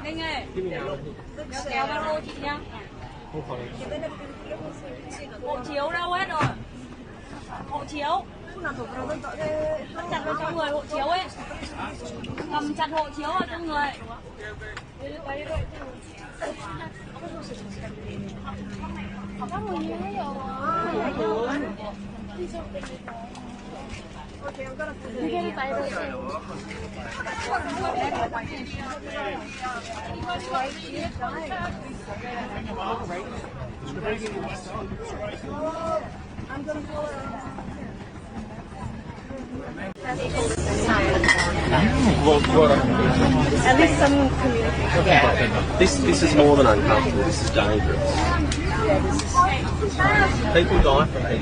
Ninh ơi, kéo ba lô chị nha. Hộ chiếu đâu hết rồi? Hộ chiếu. Chặt vào trong người hộ chiếu ấy. Cầm chặt hộ chiếu vào trong người. Có mùi như thế rồi. At least some communication. Okay. This is more than uncomfortable. This is dangerous. People die from heat.